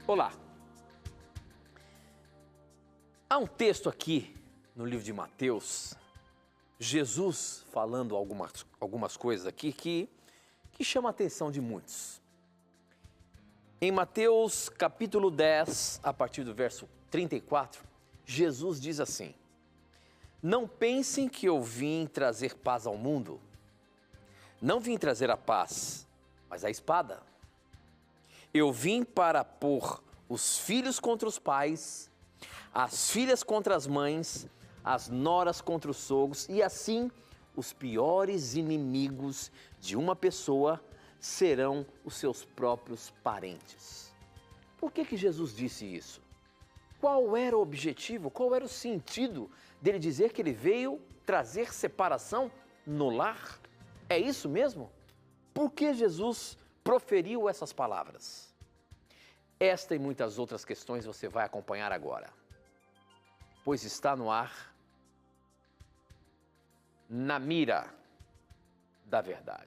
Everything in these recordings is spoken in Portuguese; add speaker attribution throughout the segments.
Speaker 1: Olá! Há um texto aqui no livro de Mateus, Jesus falando algumas coisas aqui que chama a atenção de muitos. Em Mateus capítulo 10, a partir do verso 34, Jesus diz assim: Não pensem que eu vim trazer paz ao mundo. Não vim trazer a paz, mas a espada. Eu vim para pôr os filhos contra os pais, as filhas contra as mães, as noras contra os sogros, e assim os piores inimigos de uma pessoa serão os seus próprios parentes. Por que Jesus disse isso? Qual era o objetivo, qual era o sentido dele dizer que ele veio trazer separação no lar? É isso mesmo? Por que Jesus proferiu essas palavras? Esta e muitas outras questões você vai acompanhar agora, pois está no ar, Na Mira da Verdade.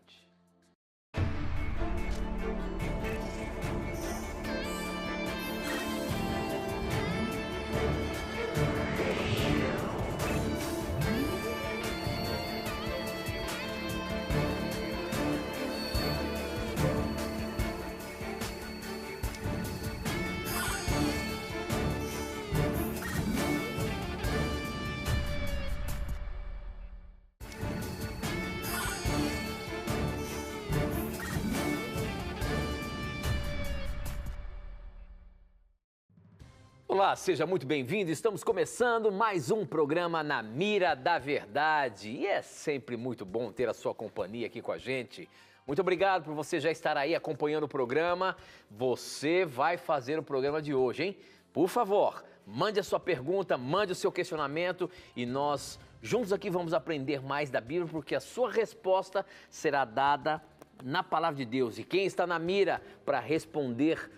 Speaker 1: Olá, seja muito bem-vindo. Estamos começando mais um programa Na Mira da Verdade. E é sempre muito bom ter a sua companhia aqui com a gente. Muito obrigado por você já estar aí acompanhando o programa. Você vai fazer o programa de hoje, hein? Por favor, mande a sua pergunta, mande o seu questionamento e nós juntos aqui vamos aprender mais da Bíblia, porque a sua resposta será dada na Palavra de Deus. E quem está na mira para responder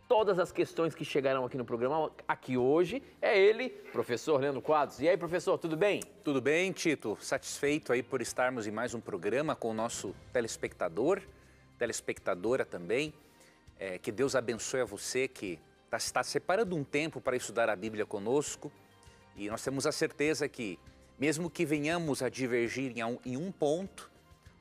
Speaker 1: todas as questões que chegarão aqui no programa, aqui hoje, é ele, professor Leandro Quadros. E aí, professor, tudo bem?
Speaker 2: Tudo bem, Tito. Satisfeito aí por estarmos em mais um programa com o nosso telespectador, telespectadora também. Que Deus abençoe a você que está separando um tempo para estudar a Bíblia conosco. E nós temos a certeza que, mesmo que venhamos a divergir em um ponto,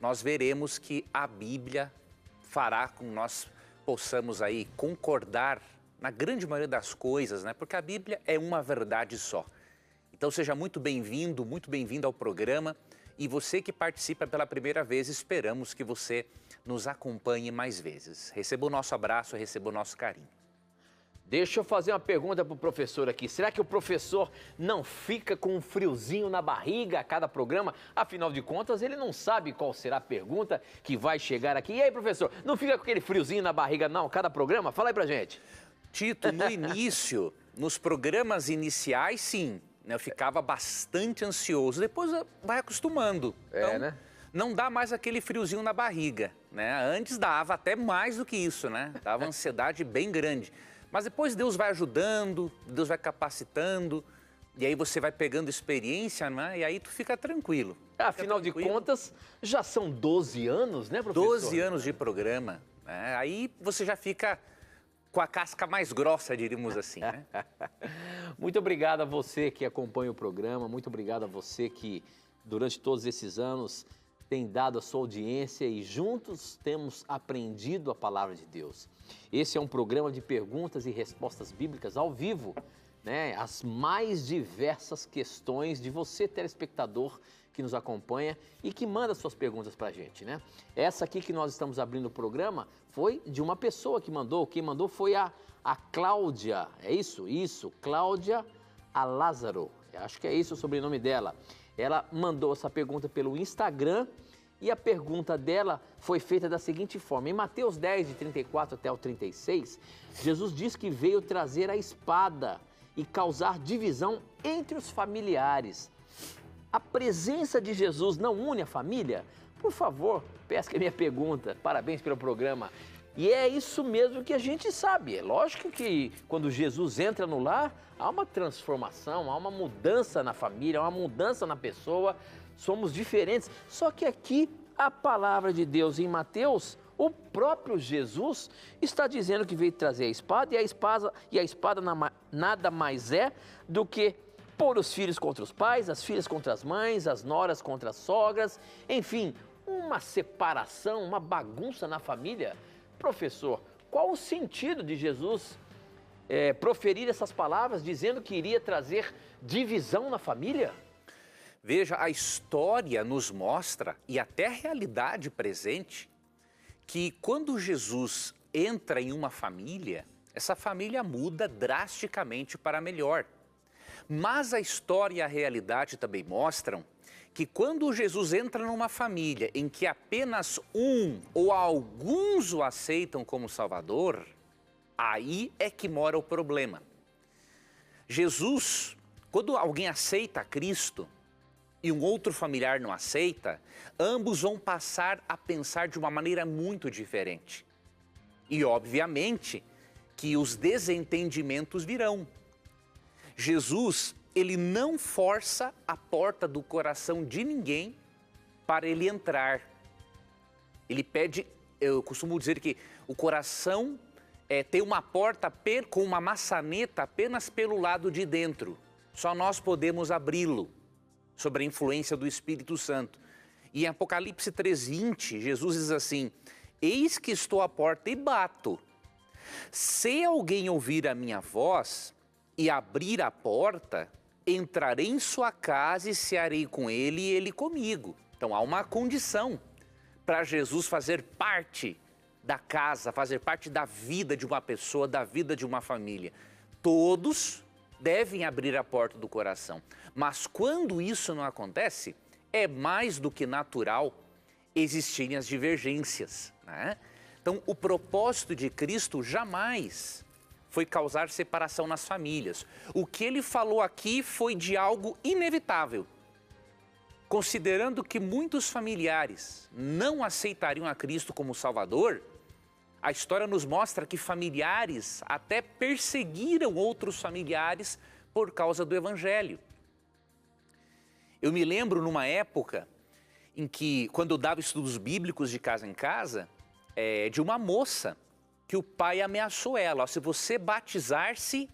Speaker 2: nós veremos que a Bíblia fará com que nós possamos aí concordar na grande maioria das coisas, né? Porque a Bíblia é uma verdade só. Então seja muito bem-vindo, muito bem-vinda ao programa. E você que participa pela primeira vez, esperamos que você nos acompanhe mais vezes. Receba o nosso abraço, receba o nosso carinho.
Speaker 1: Deixa eu fazer uma pergunta para o professor aqui. Será que o professor não fica com um friozinho na barriga a cada programa? Afinal de contas, ele não sabe qual será a pergunta que vai chegar aqui. E aí, professor, não fica com aquele friozinho na barriga, não, a cada programa? Fala aí pra gente.
Speaker 2: Tito, no início, nos programas iniciais, sim, né, eu ficava bastante ansioso. Depois vai acostumando. Então,
Speaker 1: né?
Speaker 2: Não dá mais aquele friozinho na barriga, né? Antes dava até mais do que isso, né? Dava ansiedade bem grande. Mas depois Deus vai ajudando, Deus vai capacitando, e aí você vai pegando experiência, né? E aí tu fica tranquilo.
Speaker 1: Afinal de contas, já são 12 anos, né, professor?
Speaker 2: 12 anos de programa, né? Aí você já fica com a casca mais grossa, diríamos assim, né?
Speaker 1: Muito obrigado a você que acompanha o programa, muito obrigado a você que durante todos esses anos tem dado a sua audiência e juntos temos aprendido a Palavra de Deus. Esse é um programa de perguntas e respostas bíblicas ao vivo, né? As mais diversas questões de você, telespectador, que nos acompanha e que manda suas perguntas para a gente, né? Essa aqui que nós estamos abrindo o programa foi de uma pessoa que mandou. Quem mandou foi a Cláudia, é isso? Isso, Cláudia Alázaro. Acho que é isso o sobrenome dela. Ela mandou essa pergunta pelo Instagram e a pergunta dela foi feita da seguinte forma. Em Mateus 10, de 34 até o 36, Jesus diz que veio trazer a espada e causar divisão entre os familiares. A presença de Jesus não une a família? Por favor, pesca a minha pergunta. Parabéns pelo programa. E é isso mesmo que a gente sabe. É lógico que quando Jesus entra no lar, há uma transformação, há uma mudança na família, há uma mudança na pessoa. Somos diferentes. Só que aqui a palavra de Deus em Mateus, O próprio Jesus está dizendo que veio trazer a espada, e a espada nada mais é do que pôr os filhos contra os pais, as filhas contra as mães, as noras contra as sogras, enfim, uma separação, uma bagunça na família. Professor, qual o sentido de Jesus proferir essas palavras dizendo que iria trazer divisão na família?
Speaker 2: Veja, a história nos mostra, e até a realidade presente, que quando Jesus entra em uma família, essa família muda drasticamente para melhor. Mas a história e a realidade também mostram que quando Jesus entra numa família em que apenas um ou alguns o aceitam como Salvador, aí é que mora o problema. Jesus, quando alguém aceita Cristo e um outro familiar não aceita, ambos vão passar a pensar de uma maneira muito diferente. E, obviamente, que os desentendimentos virão. Jesus, ele não força a porta do coração de ninguém para ele entrar. Ele pede, eu costumo dizer que o coração tem uma porta com uma maçaneta apenas pelo lado de dentro. Só nós podemos abri-lo, sobre a influência do Espírito Santo. E em Apocalipse 3:20, Jesus diz assim: eis que estou à porta e bato. Se alguém ouvir a minha voz e abrir a porta, entrarei em sua casa e cearei com ele e ele comigo. Então há uma condição para Jesus fazer parte da casa, fazer parte da vida de uma pessoa, da vida de uma família. Todos devem abrir a porta do coração. Mas quando isso não acontece, é mais do que natural existirem as divergências, né? Então, o propósito de Cristo jamais foi causar separação nas famílias. O que ele falou aqui foi de algo inevitável. Considerando que muitos familiares não aceitariam a Cristo como Salvador, a história nos mostra que familiares até perseguiram outros familiares por causa do Evangelho. Eu me lembro numa época em que, quando eu dava estudos bíblicos de casa em casa, de uma moça que o pai ameaçou ela: se você batizar-se,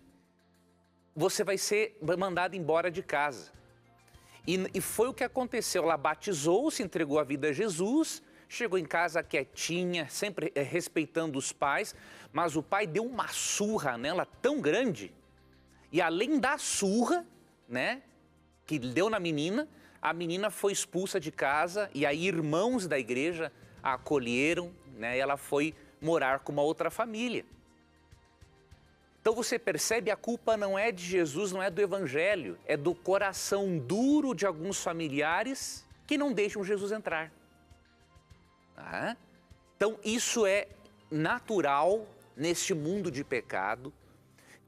Speaker 2: você vai ser mandado embora de casa. E foi o que aconteceu. Ela batizou-se, entregou a vida a Jesus, chegou em casa quietinha, sempre respeitando os pais, mas o pai deu uma surra nela tão grande, e além da surra, né, que deu na menina, a menina foi expulsa de casa, e aí irmãos da igreja a acolheram, né, e ela foi morar com uma outra família. Então você percebe, a culpa não é de Jesus, não é do Evangelho, é do coração duro de alguns familiares que não deixam Jesus entrar. Então isso é natural neste mundo de pecado.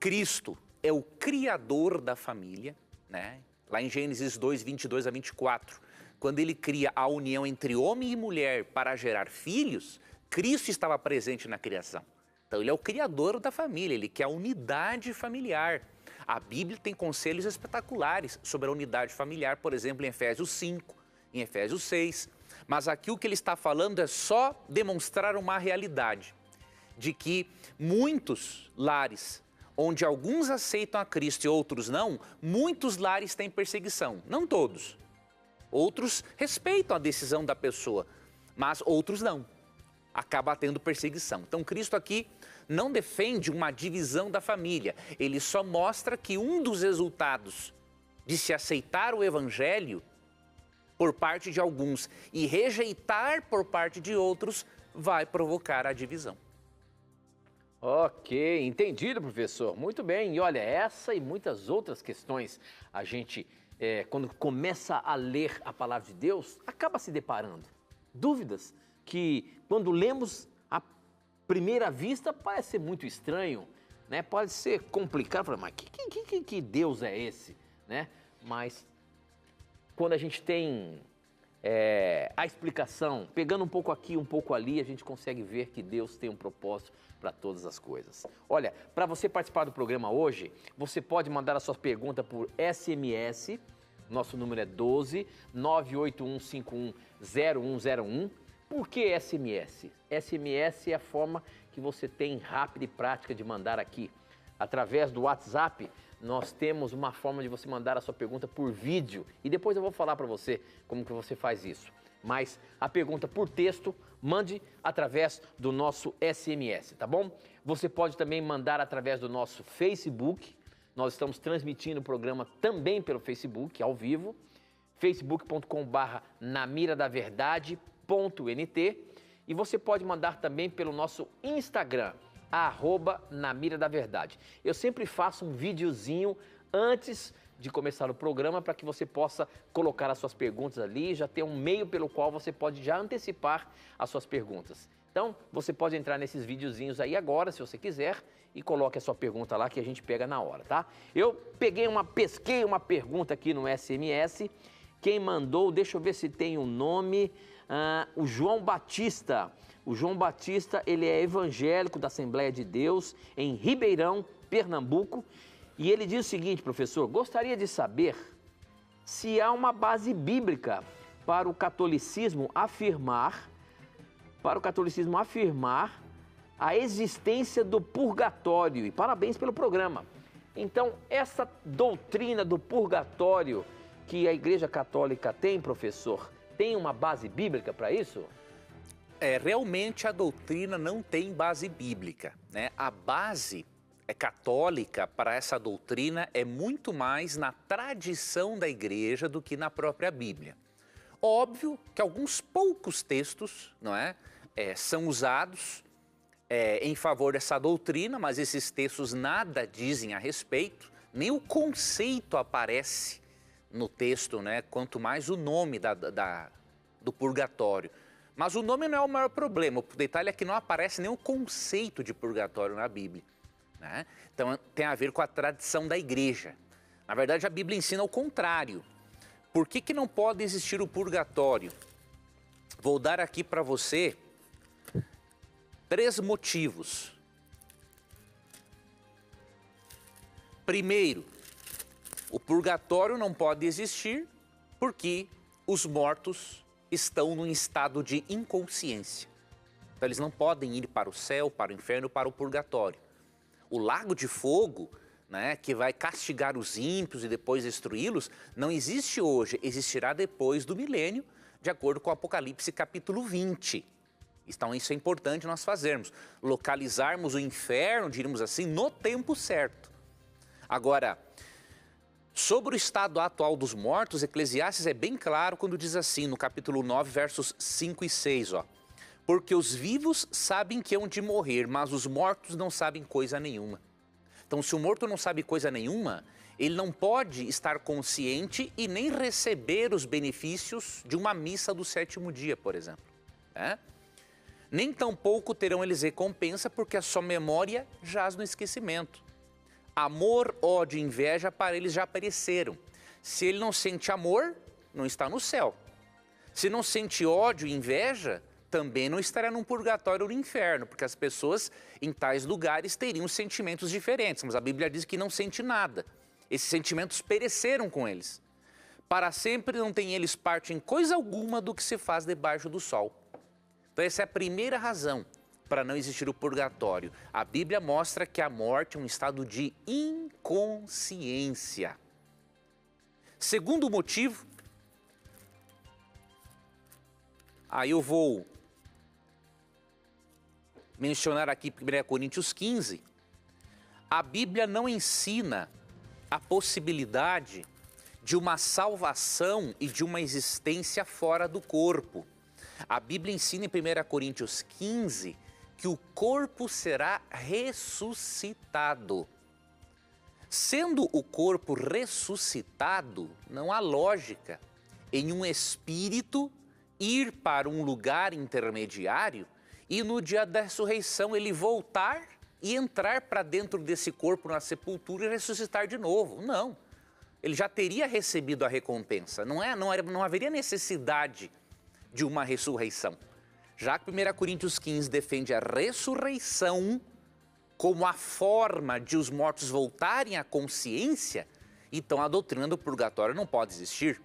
Speaker 2: Cristo é o criador da família, né? Lá em Gênesis 2, 22 a 24, quando ele cria a união entre homem e mulher para gerar filhos, Cristo estava presente na criação. Então ele é o criador da família, ele quer a unidade familiar. A Bíblia tem conselhos espetaculares sobre a unidade familiar, por exemplo, em Efésios 5, em Efésios 6. Mas aqui o que ele está falando é só demonstrar uma realidade, de que muitos lares, onde alguns aceitam a Cristo e outros não, muitos lares têm perseguição. Não todos. Outros respeitam a decisão da pessoa, mas outros não. Acaba tendo perseguição. Então Cristo aqui não defende uma divisão da família. Ele só mostra que um dos resultados de se aceitar o Evangelho por parte de alguns e rejeitar por parte de outros vai provocar a divisão.
Speaker 1: Ok, entendido, professor. Muito bem. E olha, essa e muitas outras questões a gente, quando começa a ler a palavra de Deus, acaba se deparando. Dúvidas que, quando lemos à primeira vista, parece ser muito estranho, né? Pode ser complicado, falar, mas que Deus é esse, né? Mas quando a gente tem a explicação, pegando um pouco aqui, um pouco ali, a gente consegue ver que Deus tem um propósito para todas as coisas. Olha, para você participar do programa hoje, você pode mandar a sua pergunta por SMS, nosso número é 12 981510101. Por que SMS? SMS é a forma que você tem rápida e prática de mandar aqui. Através do WhatsApp, nós temos uma forma de você mandar a sua pergunta por vídeo. E depois eu vou falar para você como que você faz isso. Mas a pergunta por texto, mande através do nosso SMS, tá bom? Você pode também mandar através do nosso Facebook. Nós estamos transmitindo o programa também pelo Facebook, ao vivo. facebook.com/namiradaverdade.nt. E você pode mandar também pelo nosso Instagram, @namiradaverdade. Eu sempre faço um videozinho antes de começar o programa para que você possa colocar as suas perguntas ali, já ter um meio pelo qual você pode já antecipar as suas perguntas. Então, você pode entrar nesses videozinhos aí agora, se você quiser, e coloque a sua pergunta lá que a gente pega na hora, tá? Eu pesquei uma pergunta aqui no SMS. Quem mandou, deixa eu ver se tem um nome, o João Batista. O João Batista, ele é evangélico da Assembleia de Deus em Ribeirão, Pernambuco. E ele diz o seguinte, professor, gostaria de saber se há uma base bíblica para o catolicismo afirmar a existência do purgatório. E parabéns pelo programa. Então, essa doutrina do purgatório que a Igreja Católica tem, professor, tem uma base bíblica para isso?
Speaker 2: Realmente a doutrina não tem base bíblica, né? A base católica para essa doutrina é muito mais na tradição da igreja do que na própria Bíblia. Óbvio que alguns poucos textos, não é, são usados em favor dessa doutrina, mas esses textos nada dizem a respeito, nem o conceito aparece no texto, né? Quanto mais o nome do purgatório. Mas o nome não é o maior problema, o detalhe é que não aparece nem o conceito de purgatório na Bíblia, né? Então tem a ver com a tradição da igreja. Na verdade a Bíblia ensina o contrário. Por que não pode existir o purgatório? Vou dar aqui para você 3 motivos. Primeiro, o purgatório não pode existir porque os mortos estão num estado de inconsciência. Então eles não podem ir para o céu, para o inferno, para o purgatório. O lago de fogo, né, que vai castigar os ímpios e depois destruí-los, não existe hoje, existirá depois do milênio, de acordo com o Apocalipse capítulo 20. Então isso é importante nós fazermos, localizarmos o inferno, diríamos assim, no tempo certo. Agora, sobre o estado atual dos mortos, Eclesiastes é bem claro quando diz assim, no capítulo 9, versos 5 e 6, ó. Porque os vivos sabem que hão de morrer, mas os mortos não sabem coisa nenhuma. Então, se o morto não sabe coisa nenhuma, ele não pode estar consciente e nem receber os benefícios de uma missa do 7º dia, por exemplo, né? Nem tampouco terão eles recompensa, porque a sua memória jaz no esquecimento. Amor, ódio e inveja para eles já apareceram. Se ele não sente amor, não está no céu. Se não sente ódio e inveja, também não estará num purgatório ou no inferno, porque as pessoas em tais lugares teriam sentimentos diferentes, mas a Bíblia diz que não sente nada. Esses sentimentos pereceram com eles. Para sempre não tem eles parte em coisa alguma do que se faz debaixo do sol. Então essa é a primeira razão para não existir o purgatório. A Bíblia mostra que a morte é um estado de inconsciência. Segundo motivo, aí eu vou mencionar aqui 1 Coríntios 15, a Bíblia não ensina a possibilidade de uma salvação e de uma existência fora do corpo. A Bíblia ensina em 1 Coríntios 15 que o corpo será ressuscitado. Sendo o corpo ressuscitado, não há lógica em um espírito ir para um lugar intermediário e no dia da ressurreição ele voltar e entrar para dentro desse corpo na sepultura e ressuscitar de novo. Não, ele já teria recebido a recompensa, não haveria necessidade de uma ressurreição. Já que 1 Coríntios 15 defende a ressurreição como a forma de os mortos voltarem à consciência, então a doutrina do purgatório não pode existir.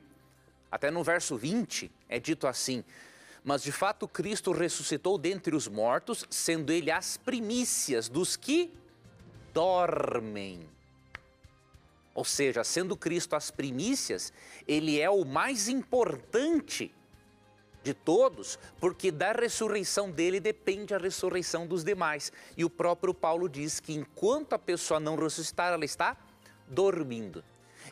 Speaker 2: Até no verso 20 é dito assim: Mas de fato Cristo ressuscitou dentre os mortos, sendo ele as primícias dos que dormem. Ou seja, sendo Cristo as primícias, ele é o mais importante de todos, porque da ressurreição dele depende a ressurreição dos demais. E o próprio Paulo diz que enquanto a pessoa não ressuscitar, ela está dormindo.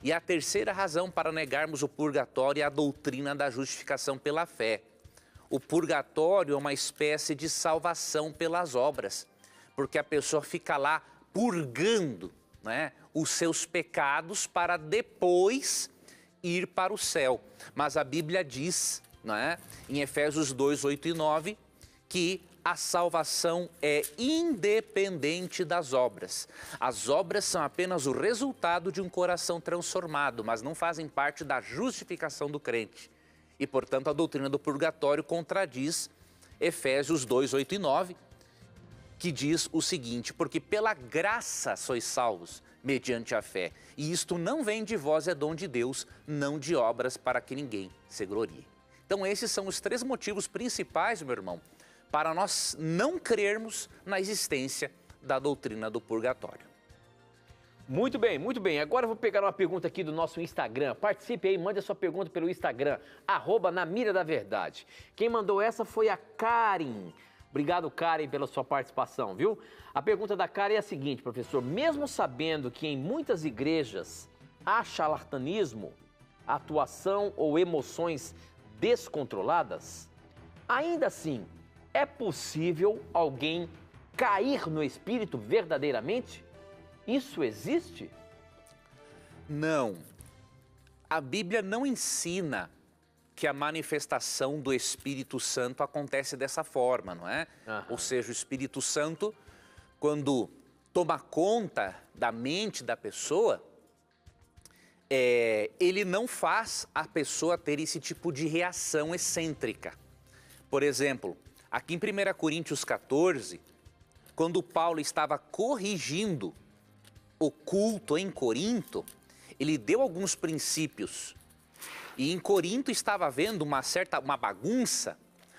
Speaker 2: E a terceira razão para negarmos o purgatório é a doutrina da justificação pela fé. O purgatório é uma espécie de salvação pelas obras, porque a pessoa fica lá purgando, né, os seus pecados para depois ir para o céu. Mas a Bíblia diz, né, em Efésios 2, 8 e 9, que a salvação é independente das obras. As obras são apenas o resultado de um coração transformado, mas não fazem parte da justificação do crente. E, portanto, a doutrina do purgatório contradiz Efésios 2, 8 e 9, que diz o seguinte: porque pela graça sois salvos, mediante a fé. E isto não vem de vós, é dom de Deus, não de obras, para que ninguém se glorie. Então, esses são os três motivos principais, meu irmão, para nós não crermos na existência da doutrina do purgatório.
Speaker 1: Muito bem, muito bem. Agora eu vou pegar uma pergunta aqui do nosso Instagram. Participe aí, mande a sua pergunta pelo Instagram, @namira-da-verdade. Quem mandou essa foi a Karen. Obrigado, Karen, pela sua participação, viu? A pergunta da Karen é a seguinte, professor: mesmo sabendo que em muitas igrejas há charlatanismo, atuação ou emoções descontroladas, ainda assim, é possível alguém cair no espírito verdadeiramente? Isso existe?
Speaker 2: Não. A Bíblia não ensina que a manifestação do Espírito Santo acontece dessa forma, não é? Ou seja, o Espírito Santo, quando toma conta da mente da pessoa, ele não faz a pessoa ter esse tipo de reação excêntrica. Por exemplo, aqui em 1 Coríntios 14, quando Paulo estava corrigindo o culto em Corinto, ele deu alguns princípios. E em Corinto estava havendo uma bagunça,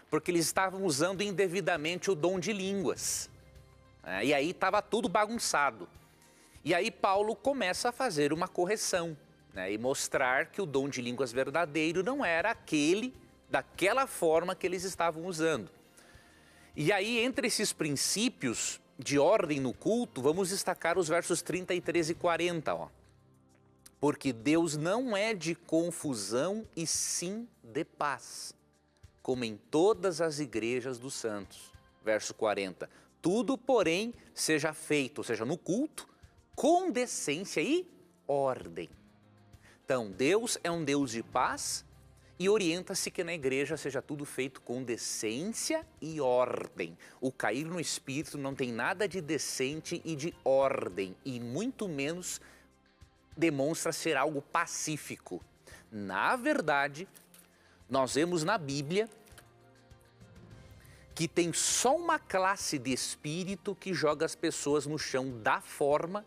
Speaker 2: porque eles estavam usando indevidamente o dom de línguas. E aí estava tudo bagunçado. E aí Paulo começa a fazer uma correção, né, e mostrar que o dom de línguas verdadeiro não era aquele, daquela forma que eles estavam usando. E aí, entre esses princípios de ordem no culto, vamos destacar os versos 33 e 40, ó. Porque Deus não é de confusão e sim de paz, como em todas as igrejas dos santos. Verso 40. Tudo, porém, seja feito, ou seja, no culto, com decência e ordem. Então, Deus é um Deus de paz e orienta-se que na igreja seja tudo feito com decência e ordem. O cair no espírito não tem nada de decente e de ordem, e muito menos demonstra ser algo pacífico. Na verdade, nós vemos na Bíblia que tem só uma classe de espírito que joga as pessoas no chão da forma.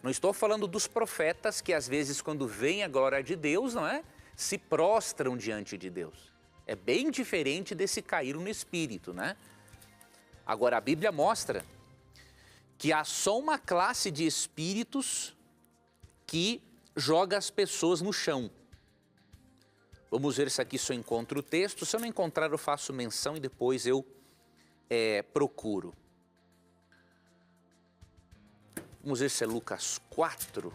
Speaker 2: Não estou falando dos profetas que às vezes quando vem a glória de Deus, se prostram diante de Deus. É bem diferente desse cair no espírito, né? Agora a Bíblia mostra que há só uma classe de espíritos que joga as pessoas no chão. Vamos ver se aqui só encontro o texto. Se eu não encontrar, eu faço menção e depois eu procuro. Vamos ver se é Lucas 4.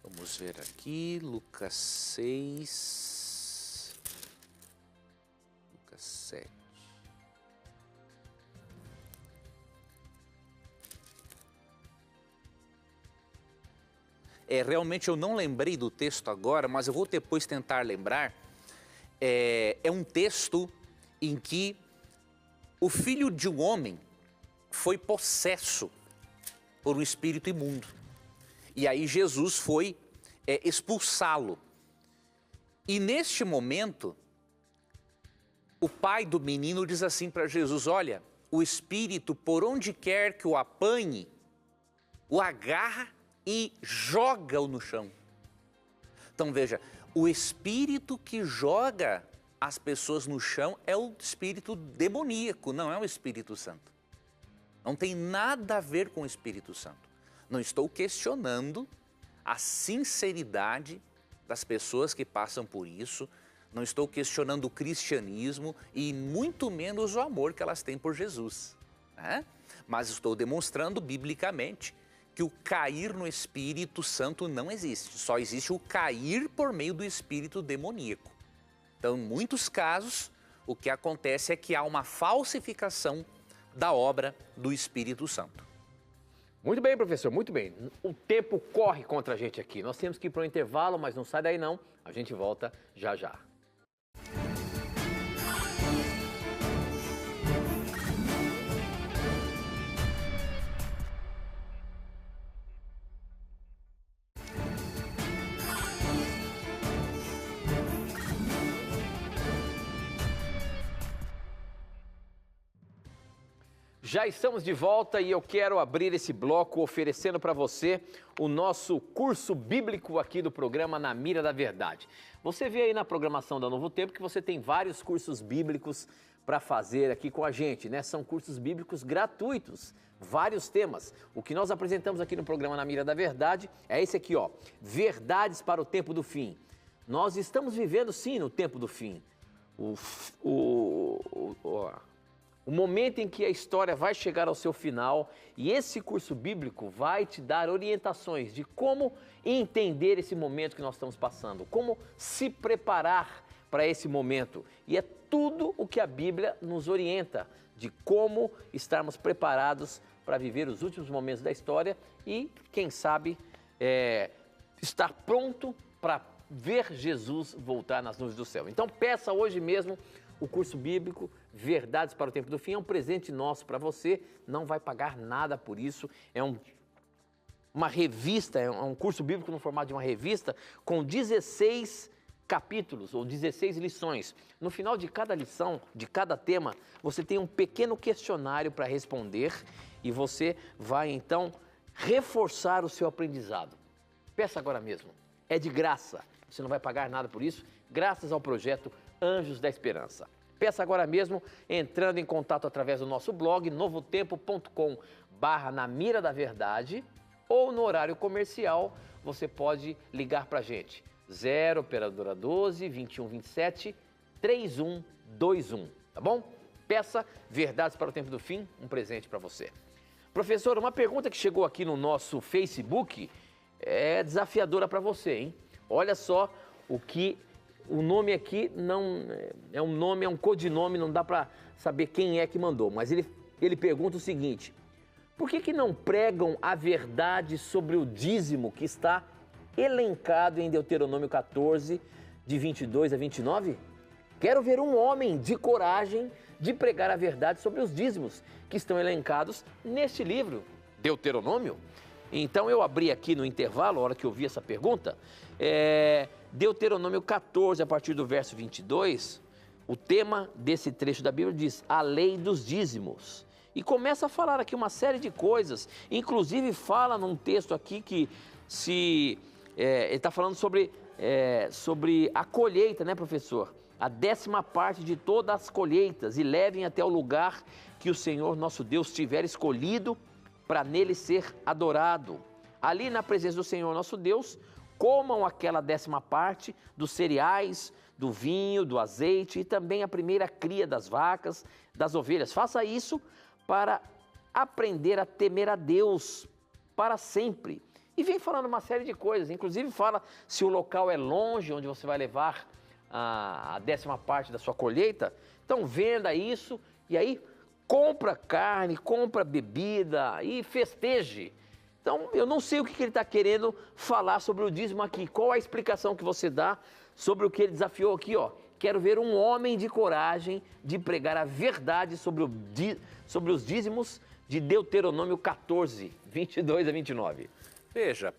Speaker 2: Vamos ver aqui, Lucas 6, Lucas 7. Realmente eu não lembrei do texto agora, mas eu vou depois tentar lembrar. É um texto em que o filho de um homem foi possesso por um espírito imundo. E aí Jesus foi expulsá-lo. E neste momento, o pai do menino diz assim para Jesus: olha, o Espírito, por onde quer que o apanhe, o agarra e joga-o no chão. Então veja, o espírito que joga as pessoas no chão é o espírito demoníaco, não é o Espírito Santo. Não tem nada a ver com o Espírito Santo. Não estou questionando a sinceridade das pessoas que passam por isso, não estou questionando o cristianismo e muito menos o amor que elas têm por Jesus, né? Mas estou demonstrando biblicamente que o cair no Espírito Santo não existe. Só existe o cair por meio do espírito demoníaco. Então, em muitos casos, o que acontece é que há uma falsificação da obra do Espírito Santo.
Speaker 1: Muito bem, professor, muito bem. O tempo corre contra a gente aqui. Nós temos que ir para o intervalo, mas não sai daí não. A gente volta já já. Já estamos de volta e eu quero abrir esse bloco oferecendo para você o nosso curso bíblico aqui do programa Na Mira da Verdade. Você vê aí na programação da Novo Tempo que você tem vários cursos bíblicos para fazer aqui com a gente, né? São cursos bíblicos gratuitos, vários temas. O que nós apresentamos aqui no programa Na Mira da Verdade é esse aqui, ó, Verdades para o Tempo do Fim. Nós estamos vivendo sim no tempo do fim. O momento em que a história vai chegar ao seu final, e esse curso bíblico vai te dar orientações de como entender esse momento que nós estamos passando, como se preparar para esse momento. E é tudo o que a Bíblia nos orienta de como estarmos preparados para viver os últimos momentos da história e, quem sabe, estar pronto para ver Jesus voltar nas nuvens do céu. Então peça hoje mesmo o curso bíblico Verdades para o Tempo do Fim. É um presente nosso para você, não vai pagar nada por isso. É uma revista, é um curso bíblico no formato de uma revista com 16 capítulos ou 16 lições. No final de cada lição, de cada tema, você tem um pequeno questionário para responder e você vai então reforçar o seu aprendizado. Peça agora mesmo, é de graça, você não vai pagar nada por isso, graças ao projeto Anjos da Esperança. Peça agora mesmo, entrando em contato através do nosso blog, novotempo.com/Na Mira da Verdade, ou no horário comercial, você pode ligar para a gente, 0 operadora 12 21 27 3121, tá bom? Peça Verdades para o Tempo do Fim, um presente para você. Professor, uma pergunta que chegou aqui no nosso Facebook é desafiadora para você, hein? Olha só o nome aqui não é um nome, é um codinome, não dá para saber quem é que mandou, mas ele pergunta o seguinte: por que não pregam a verdade sobre o dízimo que está elencado em Deuteronômio 14, de 22 a 29? Quero ver um homem de coragem de pregar a verdade sobre os dízimos que estão elencados neste livro, Deuteronômio. Então eu abri aqui no intervalo, a hora que eu vi essa pergunta, Deuteronômio 14, a partir do verso 22, o tema desse trecho da Bíblia diz, a lei dos dízimos. E começa a falar aqui uma série de coisas, inclusive fala num texto aqui que ele está falando sobre a colheita, né, professor? A 10ª parte de todas as colheitas, e levem até o lugar que o Senhor nosso Deus tiver escolhido para nele ser adorado. Ali na presença do Senhor nosso Deus, comam aquela 10ª parte dos cereais, do vinho, do azeite e também a primeira cria das vacas, das ovelhas. Faça isso para aprender a temer a Deus para sempre. E vem falando uma série de coisas, inclusive fala se o local é longe, onde você vai levar a 10ª parte da sua colheita, então venda isso e aí compra carne, compra bebida e festeje. Então, eu não sei o que ele está querendo falar sobre o dízimo aqui. Qual a explicação que você dá sobre o que ele desafiou aqui, ó? Quero ver um homem de coragem de pregar a verdade sobre os dízimos de Deuteronômio 14, 22 a 29.
Speaker 2: Veja,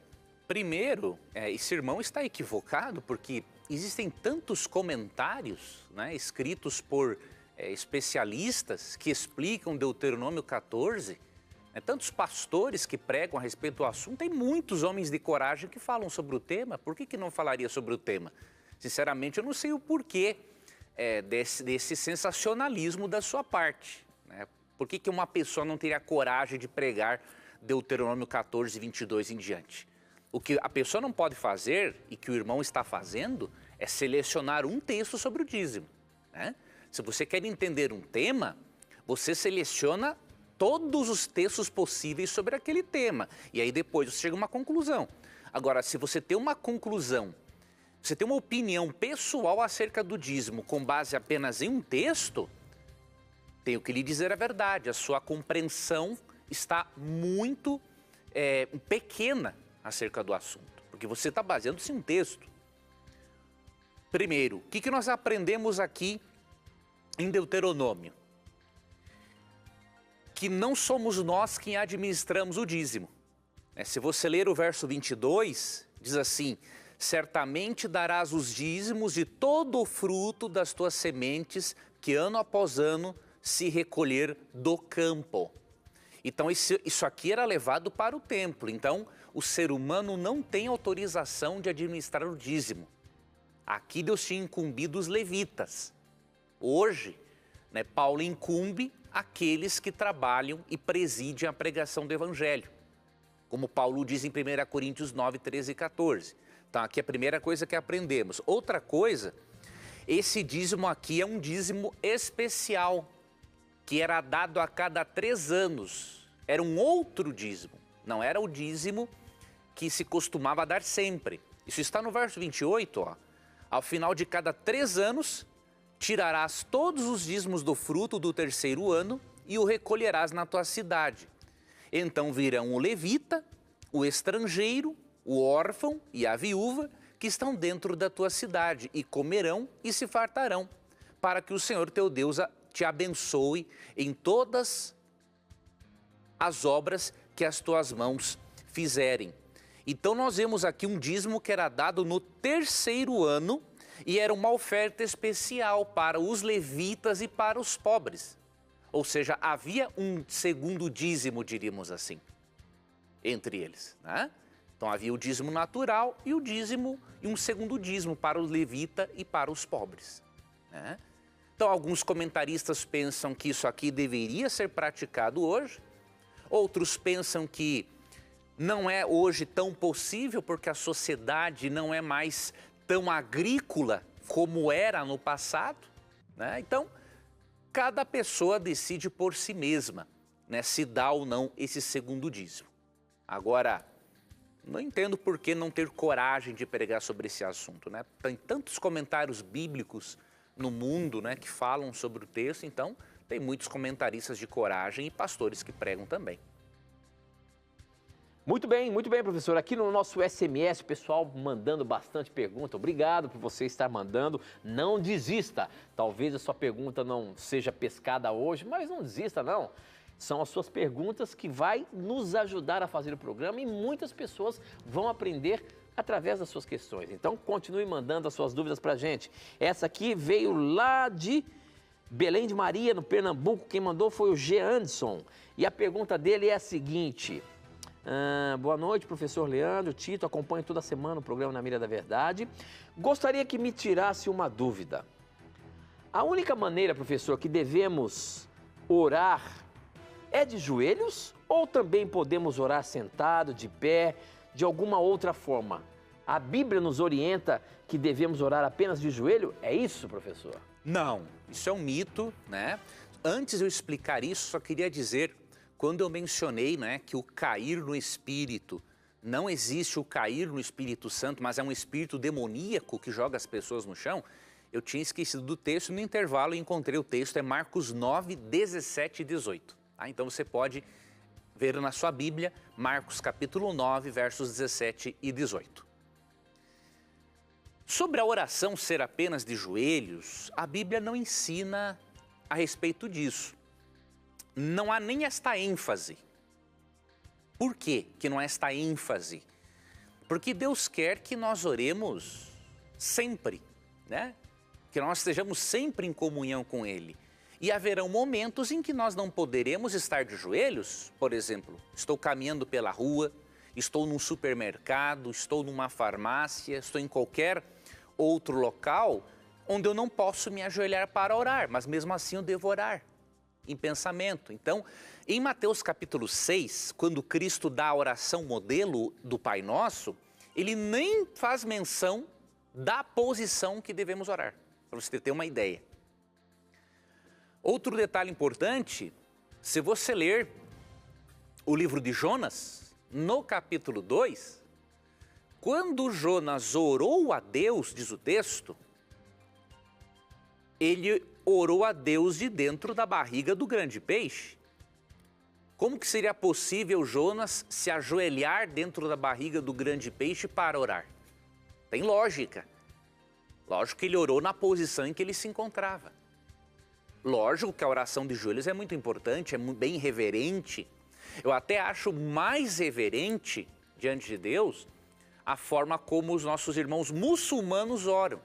Speaker 2: primeiro, esse irmão está equivocado porque existem tantos comentários, né, escritos por especialistas que explicam Deuteronômio 14, tantos pastores que pregam a respeito do assunto, tem muitos homens de coragem que falam sobre o tema. Por que não falaria sobre o tema? Sinceramente, eu não sei o porquê desse sensacionalismo da sua parte, né? Por que uma pessoa não teria coragem de pregar Deuteronômio 14, 22 em diante? O que a pessoa não pode fazer, e que o irmão está fazendo, é selecionar um texto sobre o dízimo, né? Se você quer entender um tema, você seleciona todos os textos possíveis sobre aquele tema. E aí depois você chega a uma conclusão. Agora, se você tem uma conclusão, você tem uma opinião pessoal acerca do dízimo com base apenas em um texto, tenho que lhe dizer a verdade, a sua compreensão está muito pequena acerca do assunto, porque você está baseando-se em um texto. Primeiro, o que nós aprendemos aqui em Deuteronômio? Que não somos nós quem administramos o dízimo. Se você ler o verso 22, diz assim: certamente darás os dízimos de todo o fruto das tuas sementes que ano após ano se recolher do campo. Então isso aqui era levado para o templo. Então o ser humano não tem autorização de administrar o dízimo. Aqui Deus tinha incumbido os levitas. Hoje, Paulo incumbe aqueles que trabalham e presidem a pregação do evangelho. Como Paulo diz em 1 Coríntios 9, 13 e 14. Então aqui é a primeira coisa que aprendemos. Outra coisa, esse dízimo aqui é um dízimo especial, que era dado a cada 3 anos. Era um outro dízimo, não era o dízimo que se costumava dar sempre. Isso está no verso 28, ó. Ao final de cada 3 anos, tirarás todos os dízimos do fruto do 3º ano e o recolherás na tua cidade. Então virão o levita, o estrangeiro, o órfão e a viúva que estão dentro da tua cidade e comerão e se fartarão, para que o Senhor teu Deus te abençoe em todas as obras que as tuas mãos fizerem. Então nós vemos aqui um dízimo que era dado no 3º ano e era uma oferta especial para os levitas e para os pobres. Ou seja, havia um segundo dízimo, diríamos assim, entre eles, né? Então havia o dízimo natural e um segundo dízimo para o levita e para os pobres, né? Então alguns comentaristas pensam que isso aqui deveria ser praticado hoje, outros pensam que não é hoje tão possível porque a sociedade não é mais tão agrícola como era no passado, né? Então cada pessoa decide por si mesma, né, se dá ou não esse segundo dízimo. Agora, não entendo por que não ter coragem de pregar sobre esse assunto, né? Tem tantos comentários bíblicos no mundo, né, que falam sobre o texto, então tem muitos comentaristas de coragem e pastores que pregam também.
Speaker 1: Muito bem, professor. Aqui no nosso SMS, o pessoal mandando bastante pergunta. Obrigado por você estar mandando. Não desista. Talvez a sua pergunta não seja pescada hoje, mas não desista, não. São as suas perguntas que vai nos ajudar a fazer o programa e muitas pessoas vão aprender através das suas questões. Então, continue mandando as suas dúvidas para a gente. Essa aqui veio lá de Belém de Maria, no Pernambuco. Quem mandou foi o G. Anderson. E a pergunta dele é a seguinte: boa noite, professor Leandro, Tito, acompanho toda semana o programa Na Mira da Verdade. Gostaria que me tirasse uma dúvida. A única maneira, professor, que devemos orar é de joelhos ou também podemos orar sentado, de pé, de alguma outra forma? A Bíblia nos orienta que devemos orar apenas de joelho? É isso, professor?
Speaker 2: Não, isso é um mito, né? Antes de eu explicar isso, só queria dizer, quando eu mencionei, né, que o cair no Espírito, não existe o cair no Espírito Santo, mas é um espírito demoníaco que joga as pessoas no chão, eu tinha esquecido do texto, no intervalo eu encontrei o texto, é Marcos 9, 17 e 18. Então você pode ver na sua Bíblia, Marcos capítulo 9, versos 17 e 18. Sobre a oração ser apenas de joelhos, a Bíblia não ensina a respeito disso. Não há nem esta ênfase. Por quê que não há esta ênfase? Porque Deus quer que nós oremos sempre, né? Que nós estejamos sempre em comunhão com Ele. E haverão momentos em que nós não poderemos estar de joelhos. Por exemplo, estou caminhando pela rua, estou num supermercado, estou numa farmácia, estou em qualquer outro local onde eu não posso me ajoelhar para orar, mas mesmo assim eu devo orar em pensamento. Então, em Mateus capítulo 6, quando Cristo dá a oração modelo do Pai Nosso, ele nem faz menção da posição que devemos orar, para você ter uma ideia. Outro detalhe importante, se você ler o livro de Jonas, no capítulo 2, quando Jonas orou a Deus, diz o texto, ele orou a Deus de dentro da barriga do grande peixe. Como que seria possível Jonas se ajoelhar dentro da barriga do grande peixe para orar? Tem lógica. Lógico que ele orou na posição em que ele se encontrava. Lógico que a oração de joelhos é muito importante, é bem reverente. Eu até acho mais reverente diante de Deus a forma como os nossos irmãos muçulmanos oram.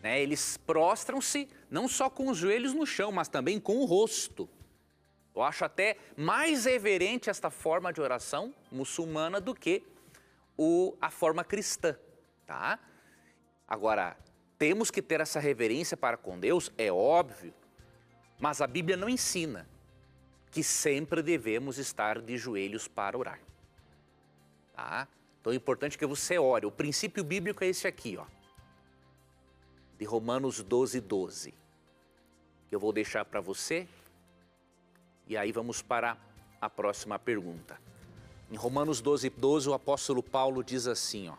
Speaker 2: Eles prostram-se não só com os joelhos no chão, mas também com o rosto. Eu acho até mais reverente esta forma de oração muçulmana do que a forma cristã, tá? Agora, temos que ter essa reverência para com Deus, é óbvio, mas a Bíblia não ensina que sempre devemos estar de joelhos para orar, tá? Então é importante que você ore. O princípio bíblico é esse aqui, ó, de Romanos 12, 12, que eu vou deixar para você, e aí vamos para a próxima pergunta. Em Romanos 12, 12, o apóstolo Paulo diz assim, ó,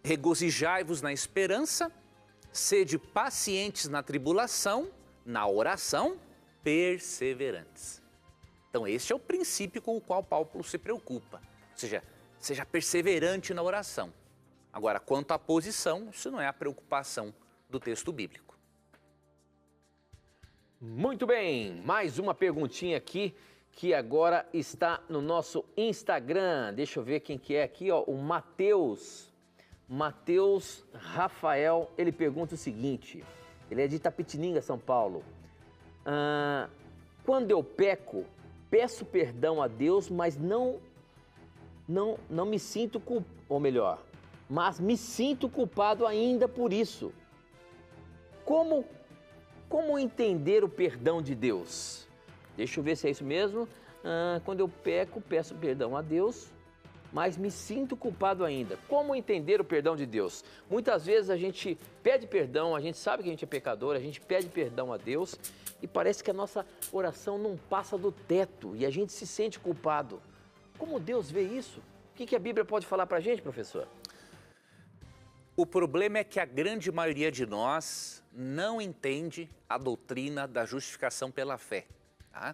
Speaker 2: regozijai-vos na esperança, sede pacientes na tribulação, na oração, perseverantes. Então este é o princípio com o qual Paulo se preocupa, ou seja, seja perseverante na oração. Agora, quanto à posição, isso não é a preocupação do texto bíblico.
Speaker 1: Muito bem, mais uma perguntinha aqui, que agora está no nosso Instagram. Deixa eu ver quem que é aqui, ó, o Matheus Rafael, ele pergunta o seguinte, ele é de Itapetininga, São Paulo. Quando eu peco, peço perdão a Deus, mas não me sinto culpado, ou melhor, mas me sinto culpado ainda por isso. Como entender o perdão de Deus? Deixa eu ver se é isso mesmo. Quando eu peco, peço perdão a Deus, mas me sinto culpado ainda. Como entender o perdão de Deus? Muitas vezes a gente pede perdão, a gente sabe que a gente é pecador, a gente pede perdão a Deus e parece que a nossa oração não passa do teto e a gente se sente culpado. Como Deus vê isso? O que a Bíblia pode falar para a gente, professor?
Speaker 2: O problema é que a grande maioria de nós não entende a doutrina da justificação pela fé. Tá?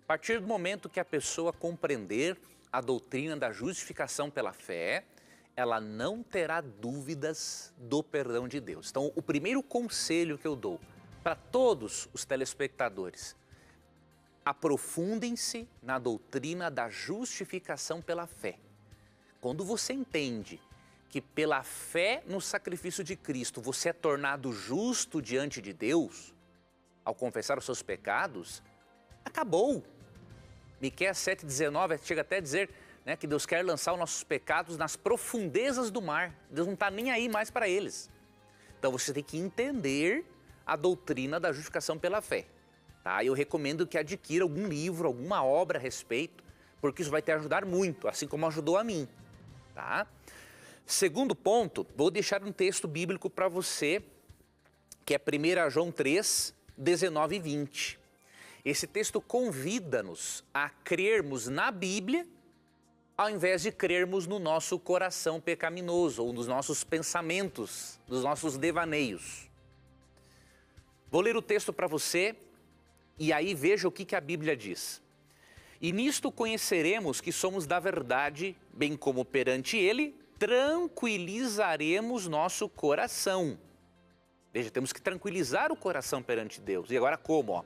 Speaker 2: A partir do momento que a pessoa compreender a doutrina da justificação pela fé, ela não terá dúvidas do perdão de Deus. Então, o primeiro conselho que eu dou para todos os telespectadores, aprofundem-se na doutrina da justificação pela fé. Quando você entende que pela fé no sacrifício de Cristo você é tornado justo diante de Deus, ao confessar os seus pecados, acabou. Miqueias 7,19 chega até a dizer, né, que Deus quer lançar os nossos pecados nas profundezas do mar. Deus não está nem aí mais para eles. Então você tem que entender a doutrina da justificação pela fé. Tá? Eu recomendo que adquira algum livro, alguma obra a respeito, porque isso vai te ajudar muito, assim como ajudou a mim. Tá? Segundo ponto, vou deixar um texto bíblico para você, que é 1 João 3, 19 e 20. Esse texto convida-nos a crermos na Bíblia, ao invés de crermos no nosso coração pecaminoso, ou nos nossos pensamentos, nos nossos devaneios. Vou ler o texto para você, e aí veja o que a Bíblia diz. E nisto conheceremos que somos da verdade, bem como perante Ele, tranquilizaremos nosso coração. Veja, temos que tranquilizar o coração perante Deus. E agora como? Ó?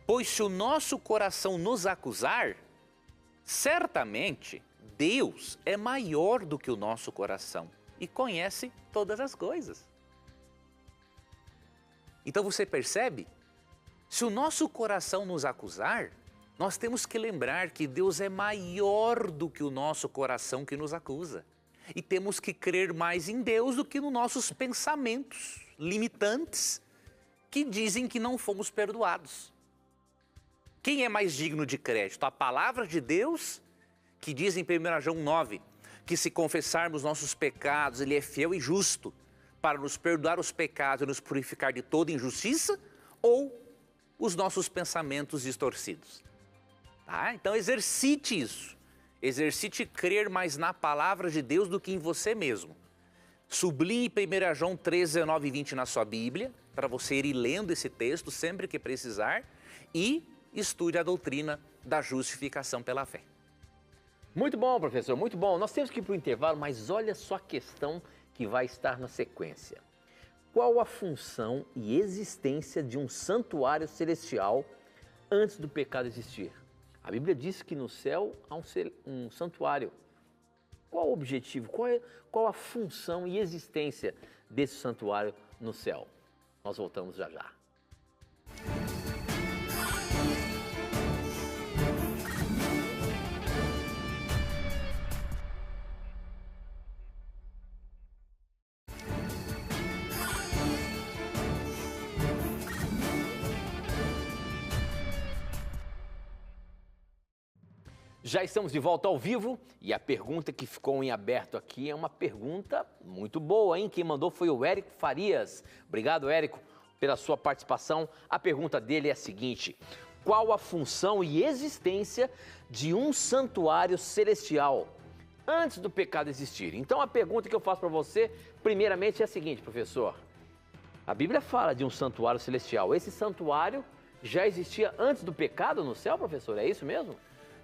Speaker 2: Pois se o nosso coração nos acusar, certamente Deus é maior do que o nosso coração e conhece todas as coisas. Então você percebe? Se o nosso coração nos acusar, nós temos que lembrar que Deus é maior do que o nosso coração que nos acusa. E temos que crer mais em Deus do que nos nossos pensamentos limitantes que dizem que não fomos perdoados. Quem é mais digno de crédito? A palavra de Deus, que diz em 1 João 9, que se confessarmos nossos pecados, Ele é fiel e justo para nos perdoar os pecados e nos purificar de toda injustiça? Ou os nossos pensamentos distorcidos? Tá? Então exercite isso. Exercite crer mais na palavra de Deus do que em você mesmo. Sublinhe 1 João 3, 19 e 20 na sua Bíblia, para você ir lendo esse texto sempre que precisar, e estude a doutrina da justificação pela fé.
Speaker 1: Muito bom, professor, muito bom. Nós temos que ir para o intervalo, mas olha só a questão que vai estar na sequência. Qual a função e existência de um santuário celestial antes do pecado existir? A Bíblia diz que no céu há um santuário. Qual o objetivo, qual a função e existência desse santuário no céu? Nós voltamos já já. Já estamos de volta ao vivo e a pergunta que ficou em aberto aqui é uma pergunta muito boa, hein? Quem mandou foi o Érico Farias. Obrigado, Érico, pela sua participação. A pergunta dele é a seguinte: qual a função e existência de um santuário celestial antes do pecado existir? Então a pergunta que eu faço para você, primeiramente, é a seguinte, professor. A Bíblia fala de um santuário celestial. Esse santuário já existia antes do pecado no céu, professor? É isso mesmo?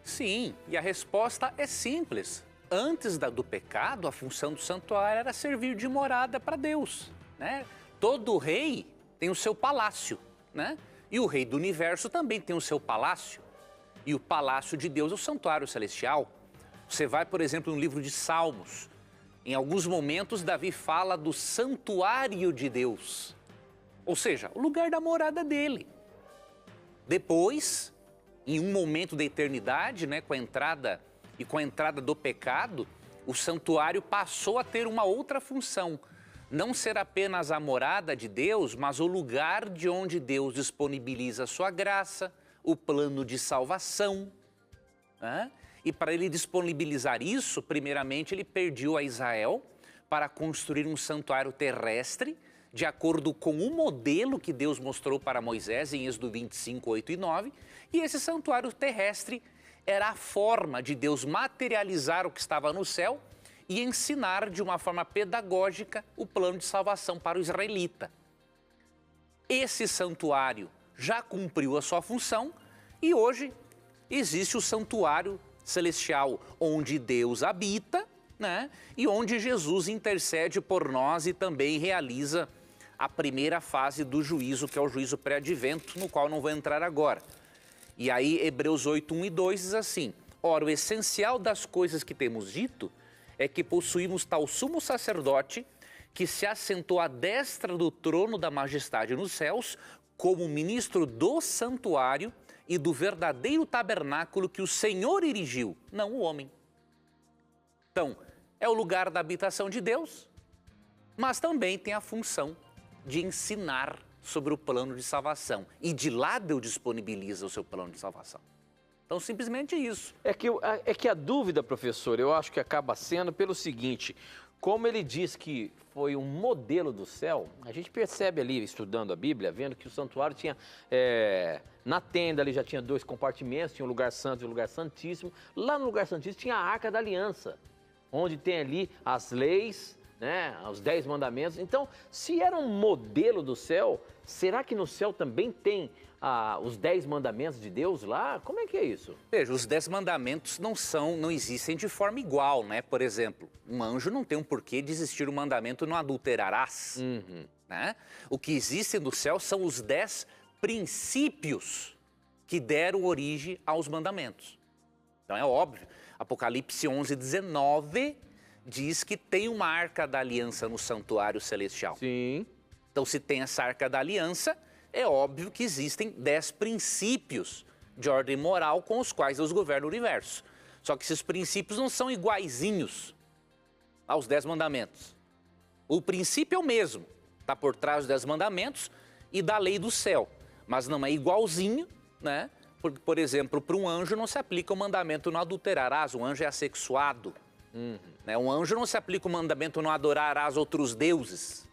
Speaker 2: Sim, e a resposta é simples. Antes do pecado, a função do santuário era servir de morada para Deus, né? Todo rei tem o seu palácio, né? E o rei do universo também tem o seu palácio. E o palácio de Deus é o santuário celestial. Você vai, por exemplo, no livro de Salmos. Em alguns momentos, Davi fala do santuário de Deus. Ou seja, o lugar da morada dele. Depois, em um momento da eternidade, né, com a entrada do pecado, o santuário passou a ter uma outra função. Não ser apenas a morada de Deus, mas o lugar de onde Deus disponibiliza a sua graça, o plano de salvação, né? E para ele disponibilizar isso, primeiramente ele pediu a Israel para construir um santuário terrestre, de acordo com o modelo que Deus mostrou para Moisés em Êxodo 25, 8 e 9, e esse santuário terrestre era a forma de Deus materializar o que estava no céu e ensinar de uma forma pedagógica o plano de salvação para o israelita. Esse santuário já cumpriu a sua função e hoje existe o santuário celestial, onde Deus habita, né? E onde Jesus intercede por nós e também realiza a primeira fase do juízo, que é o juízo pré-advento, no qual não vou entrar agora. E aí Hebreus 8, 1 e 2 diz assim: ora, o essencial das coisas que temos dito é que possuímos tal sumo sacerdote que se assentou à destra do trono da majestade nos céus, como ministro do santuário e do verdadeiro tabernáculo que o Senhor erigiu, não o homem. Então, é o lugar da habitação de Deus, mas também tem a função de ensinar sobre o plano de salvação. E de lá Deus disponibiliza o seu plano de salvação. Então, simplesmente isso.
Speaker 1: É que a dúvida, professor, eu acho que acaba sendo pelo seguinte: como ele diz que foi um modelo do céu, a gente percebe ali, estudando a Bíblia, vendo que o santuário tinha, na tenda ali já tinha 2 compartimentos, tinha o lugar santo e o lugar santíssimo. Lá no lugar santíssimo tinha a Arca da Aliança, onde tem ali as leis, né, os 10 mandamentos. Então, se era um modelo do céu, será que no céu também tem os 10 mandamentos de Deus lá? Como é que é isso?
Speaker 2: Veja, os 10 mandamentos não existem de forma igual, né? Por exemplo, um anjo não tem um porquê de existir o mandamento não adulterarás, né? O que existe no céu são os 10 princípios que deram origem aos mandamentos. Então é óbvio, Apocalipse 11, 19 diz que tem uma arca da aliança no santuário celestial.
Speaker 1: Sim.
Speaker 2: Então, se tem essa Arca da Aliança, é óbvio que existem 10 princípios de ordem moral com os quais Deus governa o universo. Só que esses princípios não são iguaizinhos aos 10 mandamentos. O princípio é o mesmo, está por trás dos 10 mandamentos e da lei do céu, mas não é igualzinho, né? Porque, por exemplo, para um anjo não se aplica o mandamento não adulterarás, o anjo é assexuado. Né? Um anjo não se aplica o mandamento não adorarás outros deuses.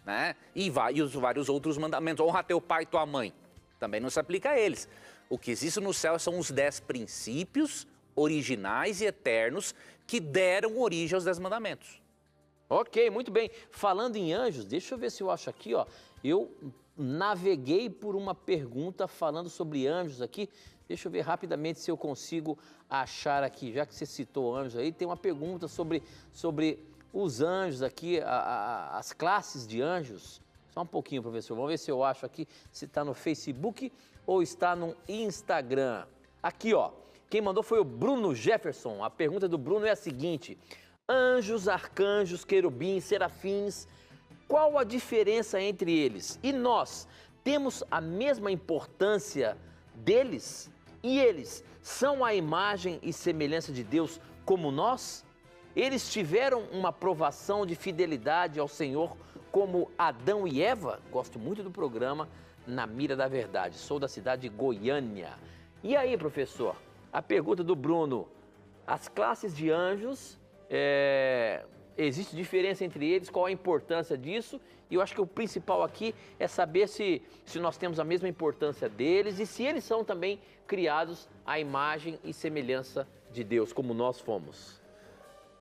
Speaker 2: Né? E os vários outros mandamentos, honra teu pai e tua mãe, também não se aplica a eles. O que existe no céu são os 10 princípios originais e eternos que deram origem aos 10 mandamentos.
Speaker 1: Ok, muito bem. Falando em anjos, deixa eu ver se eu acho aqui, ó. Eu naveguei por uma pergunta falando sobre anjos aqui. Deixa eu ver rapidamente se eu consigo achar aqui. Já que você citou anjos aí, tem uma pergunta sobre os anjos aqui, as classes de anjos. Só um pouquinho, professor. Vamos ver se eu acho aqui, se está no Facebook ou está no Instagram. Aqui, ó. Quem mandou foi o Bruno Jefferson. A pergunta do Bruno é a seguinte: anjos, arcanjos, querubins, serafins, qual a diferença entre eles? E nós temos a mesma importância deles? E eles são a imagem e semelhança de Deus como nós? Eles tiveram uma provação de fidelidade ao Senhor como Adão e Eva? Gosto muito do programa Na Mira da Verdade. Sou da cidade de Goiânia. E aí, professor? A pergunta do Bruno: as classes de anjos, existe diferença entre eles? Qual a importância disso? E eu acho que o principal aqui é saber se nós temos a mesma importância deles e se eles são também criados à imagem e semelhança de Deus, como nós fomos.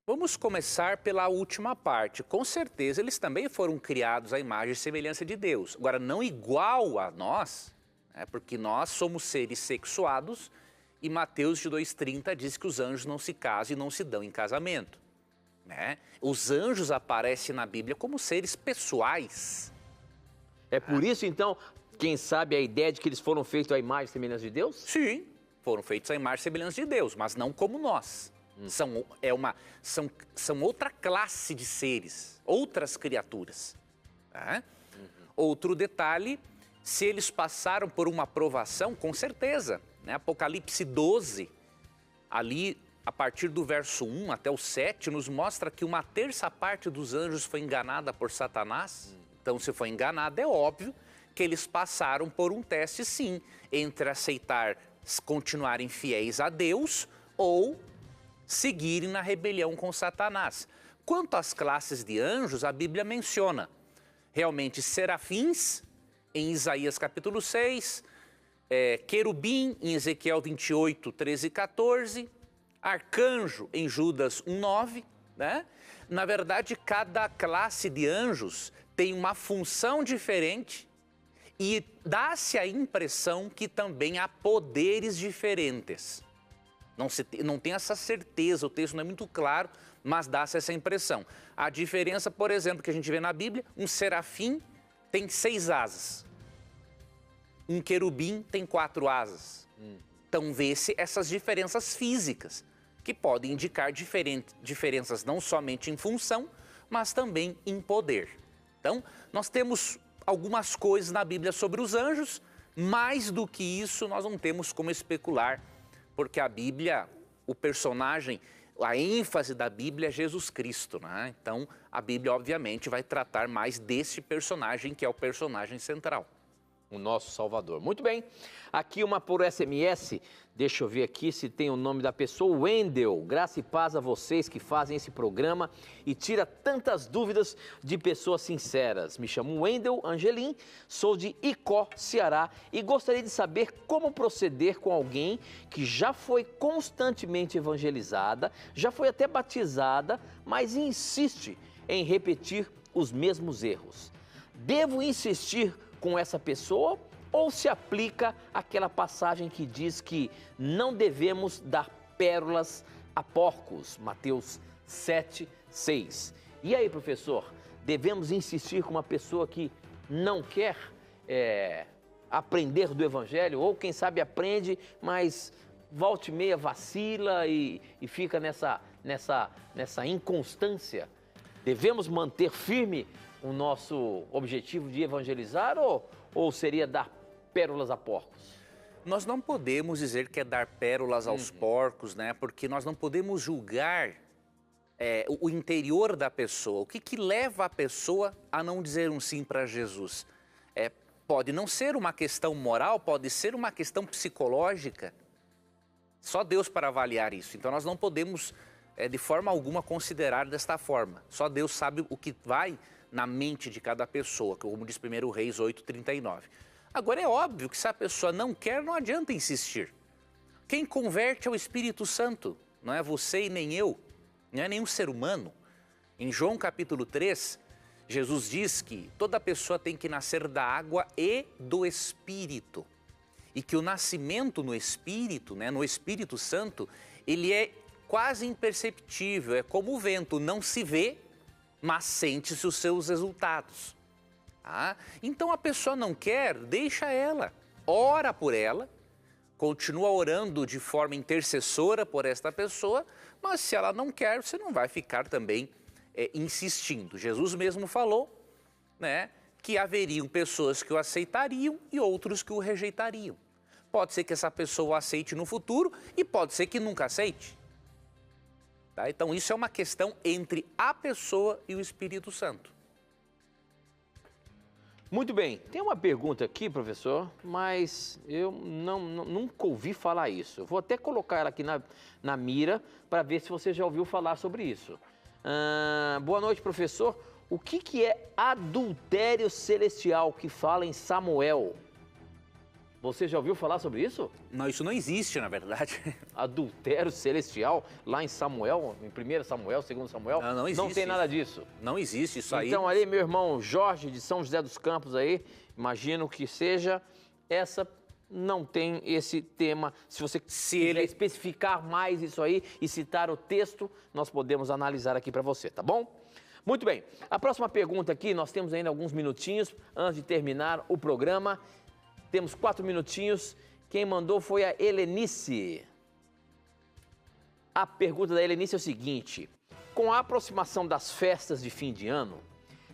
Speaker 2: Vamos começar pela última parte. Com certeza eles também foram criados à imagem e semelhança de Deus. Agora, não igual a nós, né, porque nós somos seres sexuados e Mateus 2,30 diz que os anjos não se casam e não se dão em casamento. Né? Os anjos aparecem na Bíblia como seres pessoais.
Speaker 1: É por isso, então, quem sabe a ideia de que eles foram feitos à imagem e semelhança de Deus?
Speaker 2: Sim, foram feitos à imagem e semelhança de Deus, mas não como nós. São outra classe de seres, outras criaturas. Tá? Outro detalhe, se eles passaram por uma provação, com certeza. Né? Apocalipse 12, ali a partir do verso 1 até o 7, nos mostra que uma terça parte dos anjos foi enganada por Satanás. Então, se foi enganada, é óbvio que eles passaram por um teste, sim, entre aceitar, continuarem fiéis a Deus ou seguirem na rebelião com Satanás. Quanto às classes de anjos, a Bíblia menciona realmente serafins, em Isaías capítulo 6, querubim, em Ezequiel 28, 13 e 14, arcanjo, em Judas 1, 9, né? Na verdade, cada classe de anjos tem uma função diferente e dá-se a impressão que também há poderes diferentes. Não tem essa certeza, o texto não é muito claro, mas dá-se essa impressão. A diferença, por exemplo, que a gente vê na Bíblia, um serafim tem 6 asas. Um querubim tem 4 asas. Então vê-se essas diferenças físicas, que podem indicar diferenças não somente em função, mas também em poder. Então, nós temos algumas coisas na Bíblia sobre os anjos, mais do que isso nós não temos como especular, porque a Bíblia, o personagem, a ênfase da Bíblia é Jesus Cristo, né? Então, a Bíblia, obviamente, vai tratar mais desse personagem, que é o personagem central.
Speaker 1: O nosso Salvador. Muito bem. Aqui uma por SMS. Deixa eu ver aqui se tem o nome da pessoa. Wendel. Graça e paz a vocês que fazem esse programa e tira tantas dúvidas de pessoas sinceras. Me chamo Wendel Angelim, sou de Icó, Ceará e gostaria de saber como proceder com alguém que já foi constantemente evangelizada, já foi até batizada, mas insiste em repetir os mesmos erros. Devo insistir com essa pessoa ou se aplica aquela passagem que diz que não devemos dar pérolas a porcos, Mateus 7, 6. E aí, professor, devemos insistir com uma pessoa que não quer aprender do Evangelho, ou quem sabe aprende, mas volta e meia vacila e fica nessa inconstância? Devemos manter firme o nosso objetivo de evangelizar ou seria dar pérolas a porcos?
Speaker 2: Nós não podemos dizer que é dar pérolas aos porcos, né? Porque nós não podemos julgar o interior da pessoa. O que leva a pessoa a não dizer um sim para Jesus? Pode não ser uma questão moral, pode ser uma questão psicológica. Só Deus para avaliar isso. Então nós não podemos, de forma alguma, considerar desta forma. Só Deus sabe o que vai na mente de cada pessoa, como diz 1 Reis 8:39. Agora é óbvio que se a pessoa não quer, não adianta insistir. Quem converte é o Espírito Santo, não é você e nem eu, não é nenhum ser humano. Em João capítulo 3, Jesus diz que toda pessoa tem que nascer da água e do Espírito. E que o nascimento no Espírito, né, no Espírito Santo, ele é quase imperceptível, é como o vento, não se vê, mas sente-se os seus resultados. Tá? Então a pessoa não quer, deixa ela, ora por ela, continua orando de forma intercessora por esta pessoa, mas se ela não quer, você não vai ficar também insistindo. Jesus mesmo falou, né, que haveriam pessoas que o aceitariam e outros que o rejeitariam. Pode ser que essa pessoa o aceite no futuro e pode ser que nunca aceite. Tá? Então isso é uma questão entre a pessoa e o Espírito Santo.
Speaker 1: Muito bem, tem uma pergunta aqui, professor, mas eu nunca ouvi falar isso. Eu vou até colocar ela aqui na mira para ver se você já ouviu falar sobre isso. Boa noite, professor. O que é adultério celestial que fala em Samuel? Você já ouviu falar sobre isso?
Speaker 2: Não, isso não existe, na verdade.
Speaker 1: Adultério celestial, lá em Samuel, em 1 Samuel, 2 Samuel?
Speaker 2: Não existe.
Speaker 1: Não tem nada disso.
Speaker 2: Não existe isso aí.
Speaker 1: Então, ali, meu irmão Jorge, de São José dos Campos aí, imagino que seja, essa não tem esse tema. Se você quiser especificar mais isso aí e citar o texto, nós podemos analisar aqui para você, tá bom? Muito bem. A próxima pergunta aqui, nós temos ainda alguns minutinhos antes de terminar o programa. Temos 4 minutinhos. Quem mandou foi a Helenice. A pergunta da Helenice é o seguinte: com a aproximação das festas de fim de ano,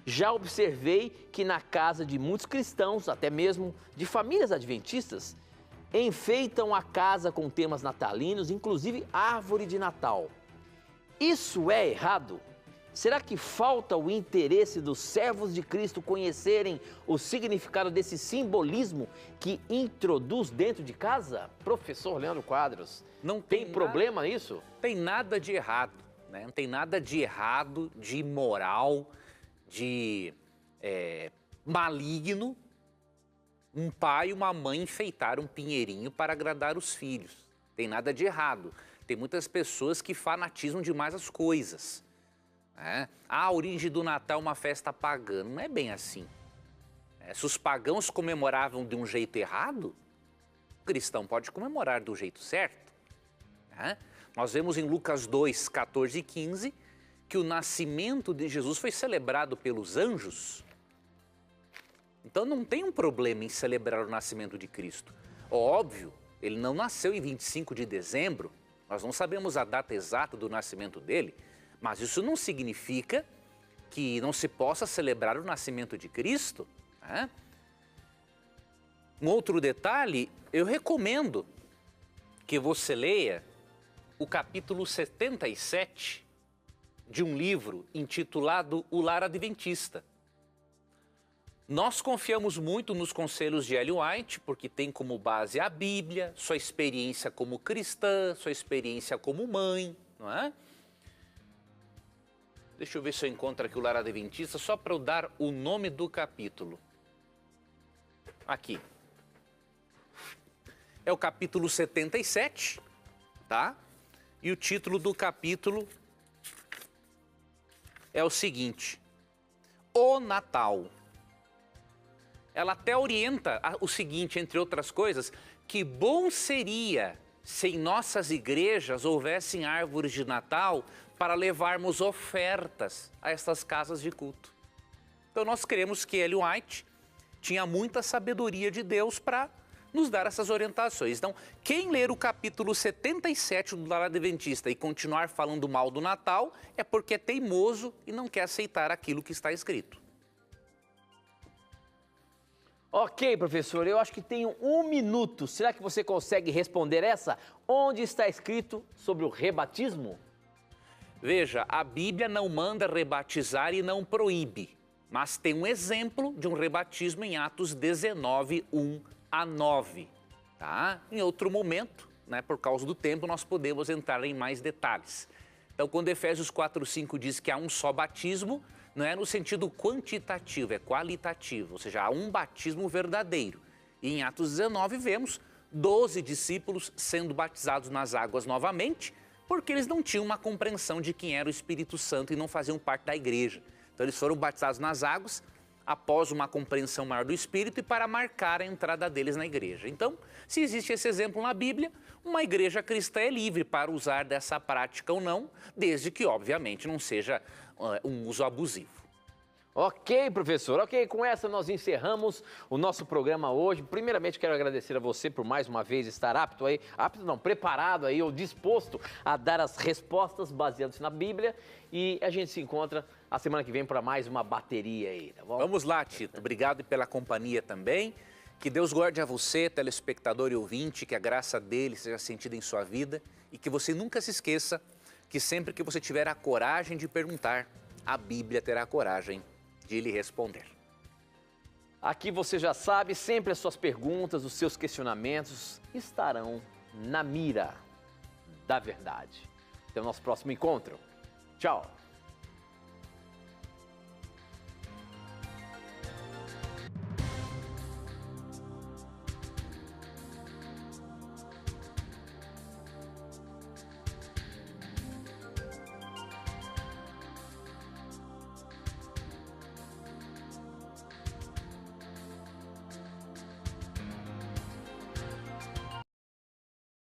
Speaker 1: já observei que na casa de muitos cristãos, até mesmo de famílias adventistas, enfeitam a casa com temas natalinos, inclusive árvore de Natal. Isso é errado? Será que falta o interesse dos servos de Cristo conhecerem o significado desse simbolismo que introduz dentro de casa? Professor Leandro Quadros, não tem problema nisso?
Speaker 2: Tem nada de errado, né? Não tem nada de errado, de imoral, de maligno, um pai e uma mãe enfeitar um pinheirinho para agradar os filhos. Tem nada de errado. Tem muitas pessoas que fanatizam demais as coisas. A origem do Natal é uma festa pagã. Não é bem assim. Se os pagãos comemoravam de um jeito errado, o cristão pode comemorar do jeito certo. Nós vemos em Lucas 2, 14 e 15, que o nascimento de Jesus foi celebrado pelos anjos. Então não tem um problema em celebrar o nascimento de Cristo. Óbvio, ele não nasceu em 25 de dezembro, nós não sabemos a data exata do nascimento dele, mas isso não significa que não se possa celebrar o nascimento de Cristo. Um outro detalhe, eu recomendo que você leia o capítulo 77 de um livro intitulado O Lar Adventista. Nós confiamos muito nos conselhos de Ellen White, porque tem como base a Bíblia, sua experiência como cristã, sua experiência como mãe, não é? Deixa eu ver se eu encontro aqui o Lar Adventista, só para eu dar o nome do capítulo. Aqui. É o capítulo 77, tá? E o título do capítulo é o seguinte: O Natal. Ela até orienta o seguinte, entre outras coisas, que bom seria se em nossas igrejas houvessem árvores de Natal para levarmos ofertas a estas casas de culto. Então nós cremos que Ellen White tinha muita sabedoria de Deus para nos dar essas orientações. Então, quem ler o capítulo 77 do Lar Adventista e continuar falando mal do Natal é porque é teimoso e não quer aceitar aquilo que está escrito.
Speaker 1: Ok, professor, eu acho que tenho 1 minuto. Será que você consegue responder essa? Onde está escrito sobre o rebatismo?
Speaker 2: Veja, a Bíblia não manda rebatizar e não proíbe, mas tem um exemplo de um rebatismo em Atos 19, 1 a 9. Tá? Em outro momento, né, por causa do tempo, nós podemos entrar em mais detalhes. Então, quando Efésios 4, 5 diz que há um só batismo, não é no sentido quantitativo, é qualitativo, ou seja, há um batismo verdadeiro. E em Atos 19 vemos 12 discípulos sendo batizados nas águas novamente, porque eles não tinham uma compreensão de quem era o Espírito Santo e não faziam parte da igreja. Então eles foram batizados nas águas após uma compreensão maior do Espírito e para marcar a entrada deles na igreja. Então, se existe esse exemplo na Bíblia, uma igreja cristã é livre para usar dessa prática ou não, desde que, obviamente, não seja um uso abusivo.
Speaker 1: Ok, professor. Ok, com essa nós encerramos o nosso programa hoje. Primeiramente, quero agradecer a você por mais uma vez estar preparado aí ou disposto a dar as respostas baseadas na Bíblia. E a gente se encontra a semana que vem para mais uma bateria aí, tá bom?
Speaker 2: Vamos lá, Tito. Obrigado pela companhia também. Que Deus guarde a você, telespectador e ouvinte, que a graça dele seja sentida em sua vida e que você nunca se esqueça que sempre que você tiver a coragem de perguntar, a Bíblia terá a coragem de lhe responder.
Speaker 1: Aqui você já sabe, sempre as suas perguntas, os seus questionamentos estarão na mira da verdade. Até o nosso próximo encontro. Tchau!